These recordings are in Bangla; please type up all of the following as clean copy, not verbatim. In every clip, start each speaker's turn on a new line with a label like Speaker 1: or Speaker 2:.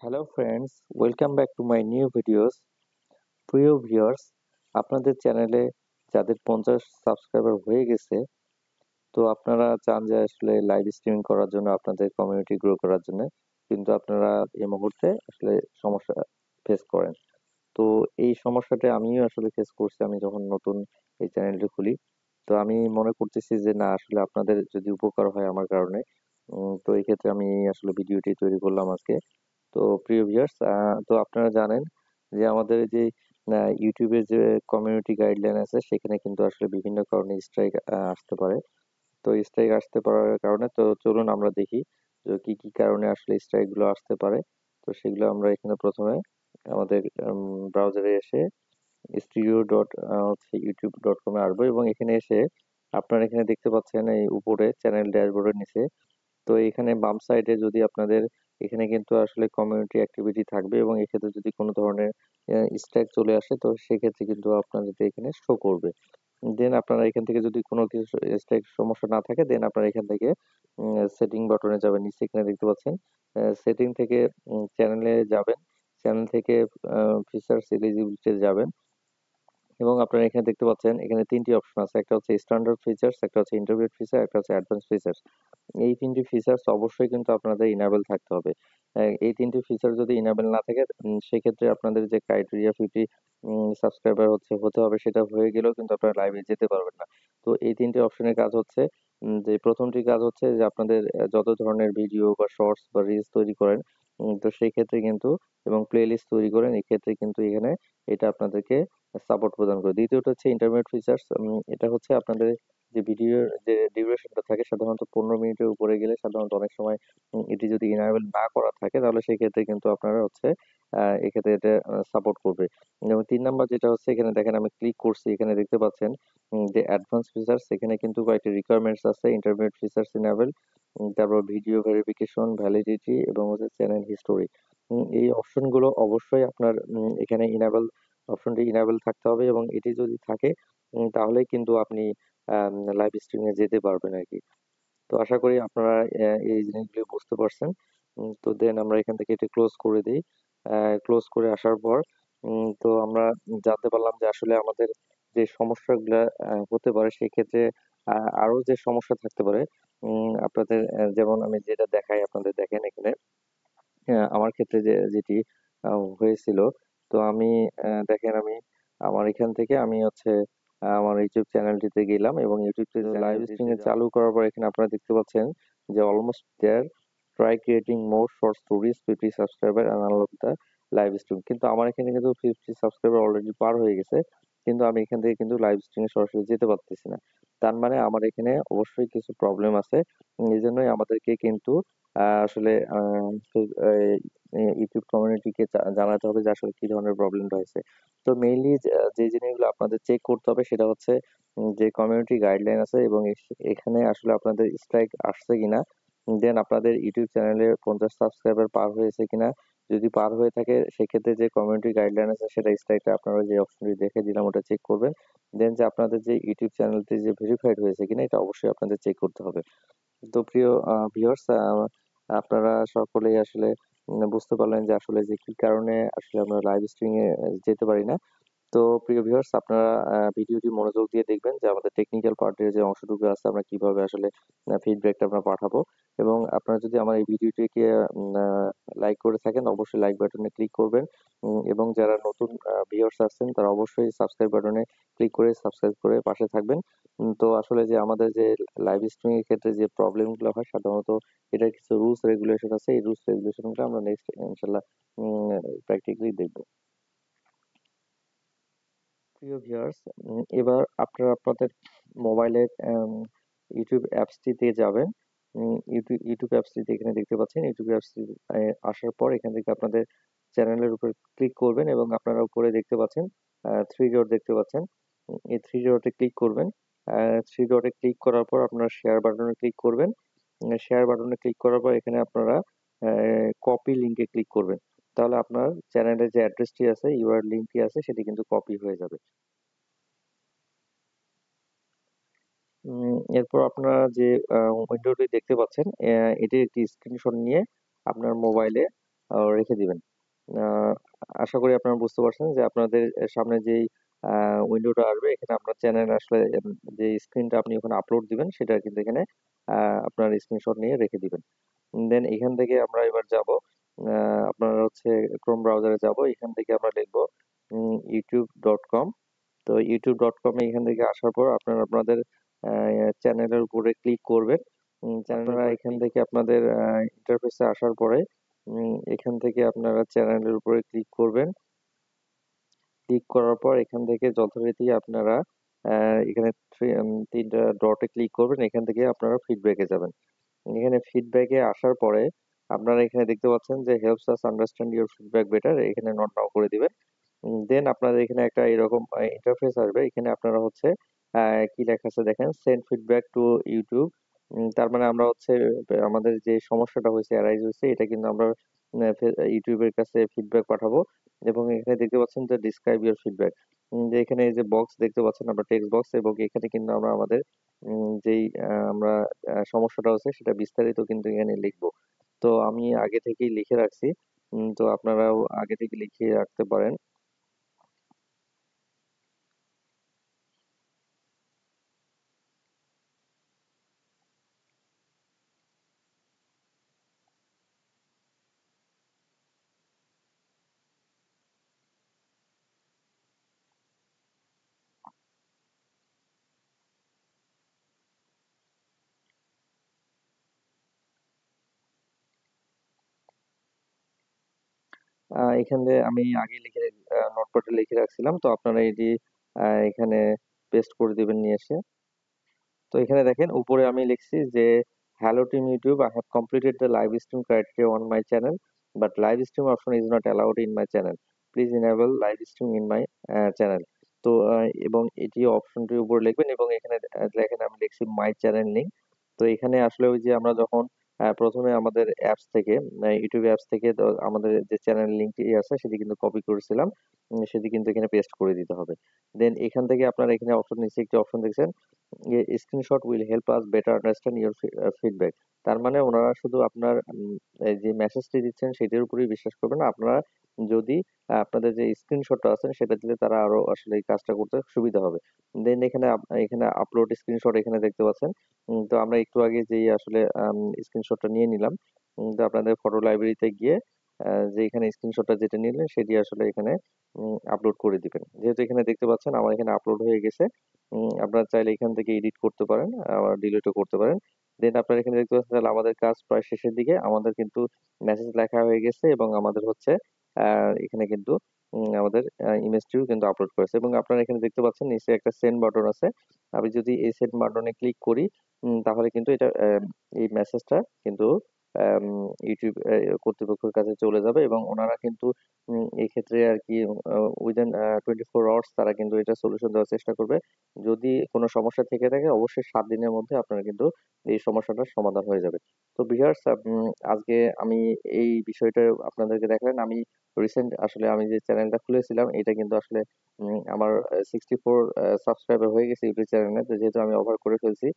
Speaker 1: Hello friends, welcome back to my new videos. প্রিয় ভিউয়ার্স, আপনাদের চ্যানেলে যাদের 50 সাবস্ক্রাইবার হয়ে গেছে, তো আপনারা চান যে আসলে লাইভ স্ট্রিমিং করার জন্য আপনাদের কমিউনিটি গ্রো করার জন্য, কিন্তু আপনারা এই মুহূর্তে আসলে সমস্যা ফেস করেন। তো এই সমস্যাটা আমিও আসলে ফেস করছি আমি যখন নতুন এই চ্যানেলটি খুলি। তো আমি মনে করতেছি যে না, আসলে আপনাদের যদি উপকার হয় আমার কারণে, তো এই ক্ষেত্রে আমি আসলে ভিডিওটি তৈরি করলাম আজকে। তো প্রিয় ভিউয়ার্স, তো আপনারা জানেন যে আমাদের যে ইউটিউবের যে কমিউনিটি গাইডলাইন আছে সেখানে কিন্তু আসলে বিভিন্ন কারণে স্ট্রাইক আসতে পারে। তো স্ট্রাইক আসতে পারার কারণে তো চলুন আমরা দেখি যে কি কি কারণে আসলে স্ট্রাইক গুলো আসতে পারে। তো সেগুলো আমরা এখানে প্রথমে আমাদের ব্রাউজারে এসে studio.youtube.com এ আসবো এবং এখানে এসে আপনারা এখানে দেখতে পাচ্ছেন এই উপরে চ্যানেল ড্যাশবোর্ডের নিচে। তো এখানে বাম সাইডে যদি আপনাদের এখানে কিন্তু আসলে কমিউনিটি অ্যাক্টিভিটি থাকবে এবং এক্ষেত্রে যদি কোনো ধরনের স্ট্রাইক চলে আসে তো সেক্ষেত্রে কিন্তু আপনাদের এখানে শো করবে। দেন আপনারা এখান থেকে যদি কোনো কিছু স্ট্রাইক সমস্যা না থাকে, দেন আপনারা এখান থেকে সেটিং বাটনে যাবেন, নিচে এখানে দেখতে পাচ্ছেন সেটিং থেকে চ্যানেলে যাবেন, চ্যানেল থেকে ফিচার্স এলিজিবিলিটি যাবেন এবং আপনারা এখানে দেখতে পাচ্ছেন এখানে ৩টি অপশন আছে। একটা হচ্ছে স্ট্যান্ডার্ড ফিচার্স, একটা হচ্ছে ইন্টারমিডিয়েট ফিচার, একটা হচ্ছে অ্যাডভান্স ফিচার্স। এই ৩টি ফিচার্স অবশ্যই কিন্তু আপনাদের ইনেবল থাকতে হবে। এই ৩টি ফিচার যদি ইনেবল না থাকে সেক্ষেত্রে আপনাদের যে ক্রাইটেরিয়া 50 সাবস্ক্রাইবার হতে হবে সেটা হয়ে গেলেও কিন্তু আপনারা লাইভে যেতে পারবেন না। তো এই ৩টি অপশনের কাজ হচ্ছে যে ১ম টি কাজ হচ্ছে যে আপনাদের যত ধরনের ভিডিও বা শর্টস বা রিলস তৈরি করেন, তো সেই ক্ষেত্রে কিন্তু এবং প্লেলিস্ট তৈরি করেন, এক্ষেত্রে কিন্তু এখানে এটা আপনাদেরকে সাপোর্ট প্রদান করে। দ্বিতীয়টা হচ্ছে ইন্টারমিডিয়েট ফিচার্স। এটা হচ্ছে আপনাদের যে ভিডিওর যে ডিউরেশনটা থাকে সাধারণত ১৫ মিনিটের উপরে গেলে সাধারণত অনেক সময় এটি যদি ইনেবল না করা থাকে তাহলে সেক্ষেত্রে কিন্তু আপনারা হচ্ছে এক্ষেত্রে এটা সাপোর্ট করবে। এবং ৩ নাম্বার যেটা হচ্ছে এখানে দেখেন আমি ক্লিক করছি, এখানে দেখতে পাচ্ছেন যে অ্যাডভান্স ফিচার্স, এখানে কিন্তু কয়েকটি রিকোয়ারমেন্টস আছে। ইন্টারমিডিয়েট ফিচার্স ইনেবল, তারপর ভিডিও ভেরিফিকেশন, ভ্যালিডিটি এবং হচ্ছে চ্যানেল হিস্টোরি। এই অপশনগুলো অবশ্যই আপনার এখানে অপশনটি ইনেবল থাকতে হবে এবং এটি যদি থাকে তাহলেই কিন্তু আপনি লাইভ স্ট্রিমে যেতে পারবেন আরকি। তো আশা করি আপনারা এই জিনিসগুলো বুঝতে পারছেন। তো দেন আমরা এখান থেকে এটি ক্লোজ করে দেই। ক্লোজ করে আসার পর তো আমরা জানতে পারলাম যে আসলে আমাদের যে সমস্যাগুলা হতে পারে সেক্ষেত্রে আরো যে সমস্যা থাকতে পারে আপনাদের যেমন আমি যেটা দেখাই আপনাদের দেখেন এখানে আমার ক্ষেত্রে যেটি হয়েছিল। তো আমি দেখেন আমি আমার এখান থেকে আমি হচ্ছে আমার ইউটিউব চ্যানেলটিতে গেলাম এবং ইউটিউবতে লাইভ স্ট্রিমিং চালু করার পর এখানে আপনারা দেখতে পাচ্ছেন যে almost there, try creating more short stories 50 subscriber and unlock the live stream. কিন্তু আমার এখানে কিন্তু 50 সাবস্ক্রাইবার অলরেডি পার হয়ে গেছে। কিন্তু আমি এখান থেকে কিন্তু লাইভ স্ট্রিমে সরাসরি যেতে পারতেছি না। তার মানে আমার এখানে অবশ্যই কিছু প্রবলেম আছে। এজন্যই আমাদেরকে কিন্তু আসলে ইউটিউব কমিউনিটিকে জানাতে হবে যে আসলে কি ধরনের প্রবলেমটা হয়েছে। তো মেইনলি যে জিনিসগুলো আপনাদের চেক করতে হবে সেটা হচ্ছে যে কমিউনিটি গাইডলাইন আছে এবং এখানে আসলে আপনাদের স্ট্রাইক আসছে কিনা, দেন আপনাদের ইউটিউব চ্যানেলে 50 সাবস্ক্রাইবার পার হয়েছে কিনা। যদি পার হয়ে থাকে সেক্ষেত্রে যে কমিউনিটি গাইডলাইন আছে সেটা স্ট্রাইকটা আপনারা যে অপশনটি দেখে দিলাম ওটা চেক করবেন। দেন যে আপনাদের যে ইউটিউব চ্যানেলটি যে ভেরিফাইড হয়েছে কিনা এটা অবশ্যই আপনাদের চেক করতে হবে। তো প্রিয় ভিউয়ার্স, আপনারা সকলেই আসলে বুঝতে পারলেন যে আসলে যে কি কারণে আসলে আমরা লাইভ স্ট্রিমিং এ যেতে পারি না। তো প্রিয় ভিউয়ার্স, আপনারা ভিডিওটি মনোযোগ দিয়ে দেখবেন যে আমাদের টেকনিক্যাল পার্টের যে অংশটুকু আছে আমরা কিভাবে আসলে ফিডব্যাকটা আমরা পাঠাবো এবং আপনারা যদি আমার এই ভিডিওটিকে লাইক করে থাকেন অবশ্যই লাইক বাটনে ক্লিক করবেন এবং যারা নতুন ভিউয়ার্স আছেন তারা অবশ্যই সাবস্ক্রাইব বাটনে ক্লিক করে সাবস্ক্রাইব করে পাশে থাকবেন। তো আসলে যে আমাদের যে লাইভ স্ট্রিমিং এর ক্ষেত্রে যে প্রবলেম গুলো হয় সাধারণত এটার কিছু রুলস রেগুলেশন আছে। এই রুলস রেগুলেশন গুলো আমরা নেক্সট ইনশাআল্লাহ প্র্যাকটিক্যালি দেখব। প্রিয় ভিউয়ার্স, এবার আপনারা আপনাদের মোবাইলের ইউটিউব অ্যাপসটিতে যাবেন। ইউটিউব অ্যাপসটিতে এখানে দেখতে পাচ্ছেন। ইউটিউব অ্যাপসটি আসার পর এখান থেকে আপনাদের চ্যানেলের উপর ক্লিক করবেন এবং আপনারা উপরে দেখতে পাচ্ছেন 3 ডট দেখতে পাচ্ছেন। এই 3 ডটে ক্লিক করবেন। 3 ডটে ক্লিক করার পর আপনারা শেয়ার বাটনে ক্লিক করবেন। শেয়ার বাটনে ক্লিক করার পর এখানে আপনারা কপি লিংকে ক্লিক করবেন। তাহলে আপনার চ্যানেলের যে অ্যাড্রেসটি আছে, ইউআরএল লিংকটি আছে সেটি কিন্তু কপি হয়ে যাবে। এরপর আপনারা যে উইন্ডোটি দেখতে পাচ্ছেন, এটির একটি স্ক্রিনশট নিয়ে আপনার মোবাইলে রেখে দিবেন। আহ, আশা করি আপনারা বুঝতে পারছেন যে আপনাদের সামনে যেই উইন্ডোটা আসবে, এখানে আপনার চ্যানেল আসলে যে স্ক্রিনটা আপনি ওখানে আপলোড দিবেন সেটা কিন্তু এখানে আপনার স্ক্রিনশট নিয়ে রেখে দিবেন। দেন এখান থেকে আমরা এবার যাব, আপনার হচ্ছে ক্রোম ব্রাউজারে যাব। এখান থেকে আমরা লিখবো youtube.com। তো youtube.com এ এখান থেকে আসার পর আপনারা আপনাদের চ্যানেলের উপরে ক্লিক করবেন। আপনারা এখান থেকে আপনাদের ইন্টারফেসে আসার পরে এখান থেকে আপনারা চ্যানেলের উপরে ক্লিক করবেন। ক্লিক করার পর এখান থেকে যথারীতি আপনারা এখানে তিনটা ডটে ক্লিক করবেন। এখান থেকে আপনারা ফিডব্যাকে যাবেন। এখানে ফিডব্যাকে আসার পরে আপনারা এখানে দেখতে পাচ্ছেন যে helps us understand your feedback better, এখানে নোট নাও করে দিবেন। দেন আপনাদের এখানে একটা এরকম ইন্টারফেস আসবে। এখানে আপনারা হচ্ছে কি লেখা আছে দেখেন, সেন্ড ফিডব্যাক টু ইউটিউব। তার মানে আমরা হচ্ছে আমাদের যে সমস্যাটা হয়েছে, অ্যারাইজ হয়েছে, এটা কিন্তু আমরা ইউটিউবের কাছে ফিডব্যাক পাঠাবো। এবং এখানে দেখতে পাচ্ছেন যে ডিসক্রাইব ইউর ফিডব্যাক, যে এখানে এই যে বক্স দেখতে পাচ্ছেন আমরা টেক্সট বক্স, এবং এখানে কিন্তু আমরা আমাদের যেই আমরা সমস্যাটা হচ্ছে সেটা বিস্তারিত কিন্তু এখানে লিখবো। তো আমি আগে থেকেই লিখে রাখছি, তো আপনারাও আগে থেকে লিখে রাখতে পারেন। এখানে আমি আগে লিখে নোটপ্যাডে লিখে রাখছিলাম, তো আপনারা এটি এখানে পেস্ট করে দিবেন নিয়ে এসে। তো এখানে দেখেন উপরে আমি লিখছি যে hello team YouTube, I have completed the live stream criteria on my channel, but live stream option is not allowed in my channel, please enable live stream in my channel. তো এবং এটি অপশনটির উপরে লিখবেন, এবং এখানে দেখেন আমি লিখছি মাই চ্যানেল লিঙ্ক। তো এখানে আসলে ওই যে আমরা যখন প্রথমে আমাদের অ্যাপস থেকে ইউটিউব অ্যাপস থেকে আমাদের যে চ্যানেল লিঙ্কটি আছে সেটি কিন্তু কপি করেছিলাম, সেটি কিন্তু এখানে পেস্ট করে দিতে হবে। দেন এখান থেকে আপনারা এখানে অপশন নিচে একটি অপশন দেখছেন, screenshot will help us better understand your feedback. তার মানে ওনারা শুধু আপনার এই যে মেসেজটি দিচ্ছেন সেটির উপরেই বিশ্বাস করবেন না, আপনারা যদি আপনাদের যে স্ক্রিনশটটা আছে সেটা দিলে তারা আরো আসলে এই কাজটা করতে সুবিধা হবে। দেন এখানে এখানে আপলোড স্ক্রিনশট এখানে দেখতে পাচ্ছেন। তো আমরা একটু আগে যেই আসলে স্ক্রিনশটটা নিয়ে নিলাম, তো আপনাদের ফটো লাইব্রেরিতে গিয়ে যে এখানে স্ক্রিনশটটা যেটা নিলেন সেটি আসলে এখানে আপলোড করে দিবেন। যেহেতু এখানে দেখতে পাচ্ছেন আমার এখানে আপলোড হয়ে গেছে, আপনারা চাইলে এখান থেকে এডিট করতে পারেন, আবার ডিলিটও করতে পারেন। দেন আপনারা এখানে দেখতে পাচ্ছেন তাহলে আমাদের কাজ প্রায় শেষের দিকে, আমাদের কিন্তু মেসেজ লেখা হয়ে গেছে, এবং আমাদের হচ্ছে এখানে কিন্তু আমাদের ইমেজটিও কিন্তু আপলোড করেছে। এবং আপনারা এখানে দেখতে পাচ্ছেন নিচে একটা সেন্ড বাটন আছে। আমি যদি এই সেন্ড বাটনে ক্লিক করি, তাহলে কিন্তু এটা এই মেসেজটা কিন্তু আম, ইউটিউব কর্তৃপক্ষের কাছে চলে যাবে, এবং ওনারা কিন্তু এই ক্ষেত্রে আর কি উইদিন 24 আওয়ার্স তারা কিন্তু এটা সলিউশন দেওয়ার চেষ্টা করবে। যদি কোনো সমস্যা থেকে থাকে অবশ্যই 7 দিনের মধ্যে আপনারা কিন্তু এই সমস্যাটার সমাধান হয়ে যাবে। তো ভিউয়ার্স, আজকে আমি এই বিষয়টা আপনাদেরকে দেখালেন। আমি রিসেন্ট আসলে আমি যে চ্যানেলটা খুলেছিলাম এটা কিন্তু আসলে আমার 64 সাবস্ক্রাইবার হয়ে গেছে ইউটিউব চ্যানেলে। তো যেহেতু আমি ওভার করে ফেলছি,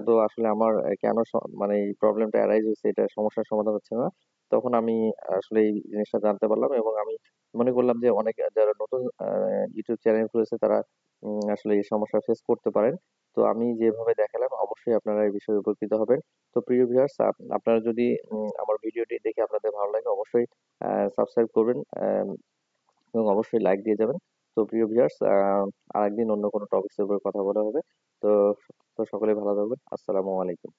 Speaker 1: তো আসলে আমার কেন মানে এই প্রবলেমটা অ্যারাইজ হচ্ছে, এটা সমস্যার সমাধান হচ্ছে না, তখন আমি আসলে এই জিনিসটা জানতে পারলাম, এবং আমি মনে করলাম যে অনেক যারা নতুন ইউটিউব চ্যানেল খুলেছে তারা আসলে এই সমস্যা ফেস করতে পারেন। তো আমি যেভাবে দেখালাম অবশ্যই আপনারা এই বিষয়ে উপকৃত হবেন। তো প্রিয় ভিউয়ার্স, আপনারা যদি আমার ভিডিওটি দেখে আপনাদের ভালো লাগে অবশ্যই সাবস্ক্রাইব করবেন, এবং অবশ্যই লাইক দিয়ে যাবেন। তো প্রিয় ভিউয়ার্স, আরেকদিন অন্য কোনো টপিক্সের উপর কথা বলা হবে। তো তো সকলে ভালো থাকবেন। আসসালামু আলাইকুম।